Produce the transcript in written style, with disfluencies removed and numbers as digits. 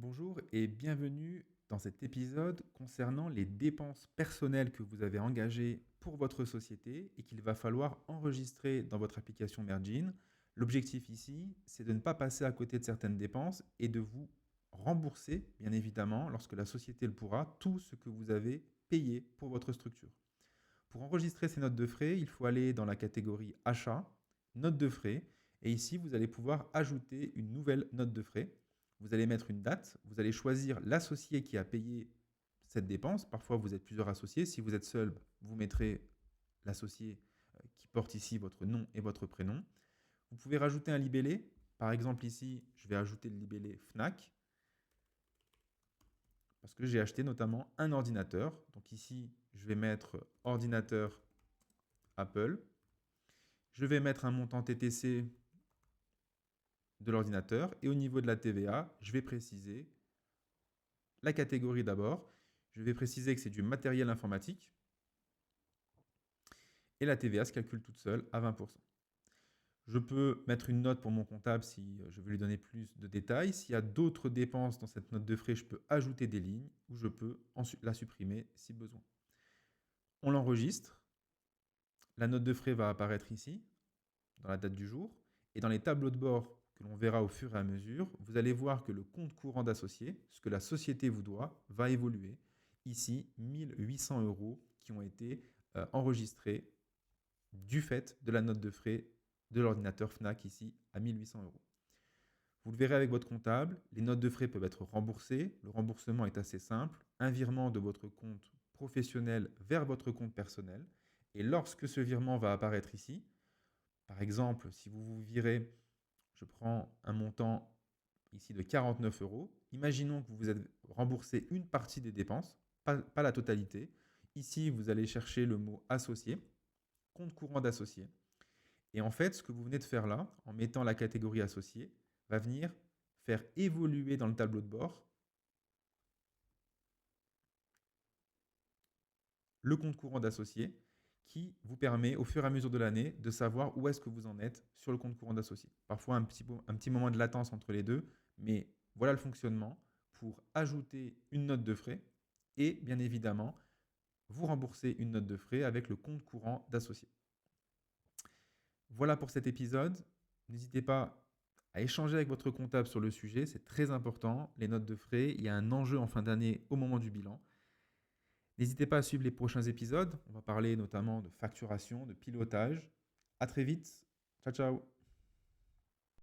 Bonjour et bienvenue dans cet épisode concernant les dépenses personnelles que vous avez engagées pour votre société et qu'il va falloir enregistrer dans votre application Mergin. L'objectif ici, c'est de ne pas passer à côté de certaines dépenses et de vous rembourser, bien évidemment, lorsque la société le pourra, tout ce que vous avez payé pour votre structure. Pour enregistrer ces notes de frais, il faut aller dans la catégorie Achat, Notes de frais, et ici, vous allez pouvoir ajouter une nouvelle note de frais. Vous allez mettre une date, vous allez choisir l'associé qui a payé cette dépense. Parfois, vous êtes plusieurs associés. Si vous êtes seul, vous mettrez l'associé qui porte ici votre nom et votre prénom. Vous pouvez rajouter un libellé. Par exemple, ici, je vais ajouter le libellé FNAC parce que j'ai acheté notamment un ordinateur. Donc ici, je vais mettre ordinateur Apple. Je vais mettre un montant TTC de l'ordinateur et au niveau de la TVA, je vais préciser la catégorie d'abord. Je vais préciser que c'est du matériel informatique et la TVA se calcule toute seule à 20%. Je peux mettre une note pour mon comptable si je veux lui donner plus de détails. S'il y a d'autres dépenses dans cette note de frais, je peux ajouter des lignes ou je peux la supprimer si besoin. On l'enregistre. La note de frais va apparaître ici, dans la date du jour. Et dans les tableaux de bord que l'on verra au fur et à mesure, vous allez voir que le compte courant d'associé, ce que la société vous doit, va évoluer. Ici, 1800 euros qui ont été enregistrés du fait de la note de frais de l'ordinateur FNAC ici à 1800 euros. Vous le verrez avec votre comptable, les notes de frais peuvent être remboursées. Le remboursement est assez simple. Un virement de votre compte professionnel vers votre compte personnel. Et lorsque ce virement va apparaître ici, par exemple, si vous vous virez, je prends un montant ici de 49 euros. Imaginons que vous vous êtes remboursé une partie des dépenses, pas la totalité. Ici, vous allez chercher le mot associé, compte courant d'associé. Et en fait, ce que vous venez de faire là, en mettant la catégorie associé, va venir faire évoluer dans le tableau de bord le compte courant d'associé qui vous permet au fur et à mesure de l'année de savoir où est-ce que vous en êtes sur le compte courant d'associé. Parfois un petit moment de latence entre les deux, mais voilà le fonctionnement pour ajouter une note de frais et bien évidemment vous rembourser une note de frais avec le compte courant d'associé. Voilà pour cet épisode. N'hésitez pas à échanger avec votre comptable sur le sujet, c'est très important. Les notes de frais, il y a un enjeu en fin d'année au moment du bilan. N'hésitez pas à suivre les prochains épisodes. On va parler notamment de facturation, de pilotage. À très vite. Ciao, ciao.